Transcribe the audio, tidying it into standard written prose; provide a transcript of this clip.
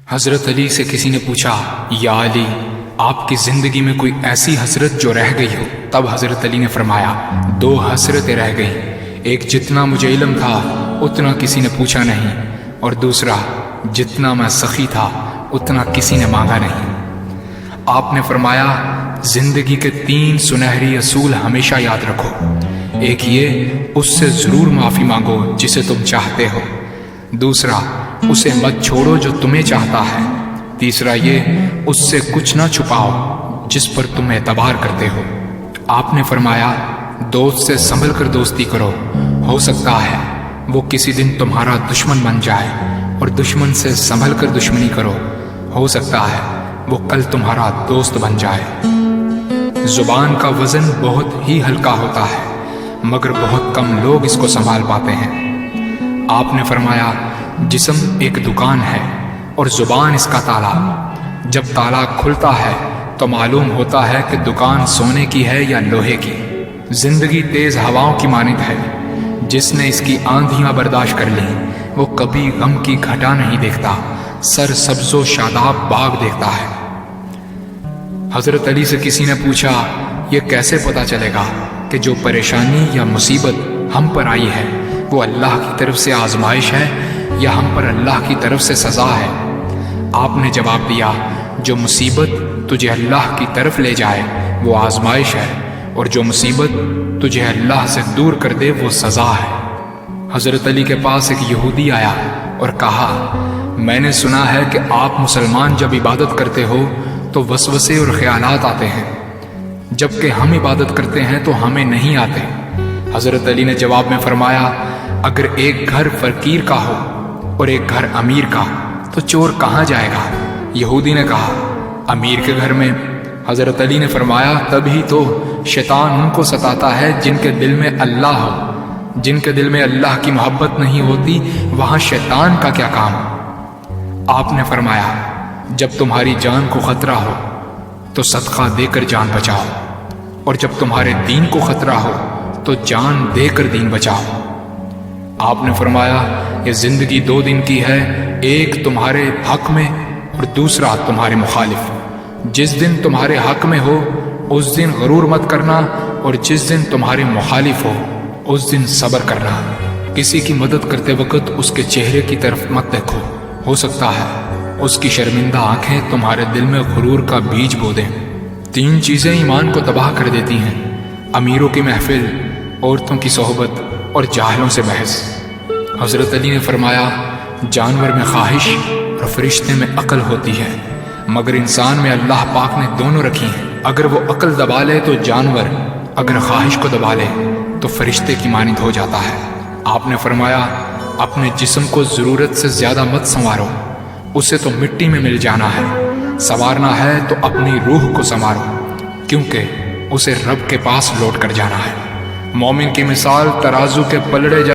حضرت علی سے کسی نے پوچھا، یا علی، آپ کی زندگی میں کوئی ایسی حسرت جو رہ گئی ہو؟ تب حضرت علی نے فرمایا، 2 حسرتیں رہ گئیں، ایک جتنا مجھے علم تھا اتنا کسی نے پوچھا نہیں، اور دوسرا جتنا میں سخی تھا اتنا کسی نے مانگا نہیں۔ آپ نے فرمایا، زندگی کے 3 سنہری اصول ہمیشہ یاد رکھو۔ ایک یہ، اس سے ضرور معافی مانگو جسے تم چاہتے ہو۔ دوسرا، اسے مت چھوڑو جو تمہیں چاہتا ہے۔ تیسرا یہ، اس سے کچھ نہ چھپاؤ جس پر تم اعتبار کرتے ہو۔ آپ نے فرمایا، دوست سے سنبھل کر دوستی کرو، ہو سکتا ہے وہ کسی دن تمہارا دشمن بن جائے، اور دشمن سے سنبھل کر دشمنی کرو، ہو سکتا ہے وہ کل تمہارا دوست بن جائے۔ زبان کا وزن بہت ہی ہلکا ہوتا ہے، مگر بہت کم لوگ اس کو سنبھال پاتے ہیں۔ آپ نے فرمایا، جسم ایک دکان ہے اور زبان اس کا تالا۔ جب تالا کھلتا ہے تو معلوم ہوتا ہے کہ دکان سونے کی ہے یا لوہے کی۔ زندگی تیز ہواؤں کی مانند ہے، جس نے اس کی آندھیاں برداشت کر لی وہ کبھی غم کی گھٹا نہیں دیکھتا، سر سبز و شاداب باغ دیکھتا ہے۔ حضرت علی سے کسی نے پوچھا، یہ کیسے پتا چلے گا کہ جو پریشانی یا مصیبت ہم پر آئی ہے وہ اللہ کی طرف سے آزمائش ہے یا ہم پر اللہ کی طرف سے سزا ہے؟ آپ نے جواب دیا، جو مصیبت تجھے اللہ کی طرف لے جائے وہ آزمائش ہے، اور جو مصیبت تجھے اللہ سے دور کر دے وہ سزا ہے۔ حضرت علی کے پاس ایک یہودی آیا اور کہا، میں نے سنا ہے کہ آپ مسلمان جب عبادت کرتے ہو تو وسوسے اور خیالات آتے ہیں، جبکہ ہم عبادت کرتے ہیں تو ہمیں نہیں آتے۔ حضرت علی نے جواب میں فرمایا، اگر ایک گھر فقیر کا ہو اور ایک گھر امیر کا تو چور کہاں جائے گا؟ یہودی نے کہا، امیر کے گھر میں۔ حضرت علی نے فرمایا، تبھی تو شیطان ان کو ستاتا ہے جن کے دل میں اللہ ہو۔ جن کے دل میں اللہ کی محبت نہیں ہوتی وہاں شیطان کا کیا کام؟ آپ نے فرمایا، جب تمہاری جان کو خطرہ ہو تو صدقہ دے کر جان بچاؤ، اور جب تمہارے دین کو خطرہ ہو تو جان دے کر دین بچاؤ۔ آپ نے فرمایا، یہ زندگی 2 دن کی ہے، ایک تمہارے حق میں اور دوسرا تمہارے مخالف۔ جس دن تمہارے حق میں ہو اس دن غرور مت کرنا، اور جس دن تمہارے مخالف ہو اس دن صبر کرنا۔ کسی کی مدد کرتے وقت اس کے چہرے کی طرف مت دیکھو، ہو سکتا ہے اس کی شرمندہ آنکھیں تمہارے دل میں غرور کا بیج بو دیں۔ 3 چیزیں ایمان کو تباہ کر دیتی ہیں، امیروں کی محفل، عورتوں کی صحبت اور جاہلوں سے بحث۔ حضرت علی نے فرمایا، جانور میں خواہش اور فرشتے میں عقل ہوتی ہے، مگر انسان میں اللہ پاک نے دونوں رکھی ہیں۔ اگر وہ عقل دبا لے تو جانور، اگر خواہش کو دبا لے تو فرشتے کی مانند ہو جاتا ہے۔ آپ نے فرمایا، اپنے جسم کو ضرورت سے زیادہ مت سنوارو، اسے تو مٹی میں مل جانا ہے۔ سنوارنا ہے تو اپنی روح کو سنوارو، کیونکہ اسے رب کے پاس لوٹ کر جانا ہے۔ مومن کی مثال ترازو کے پلڑے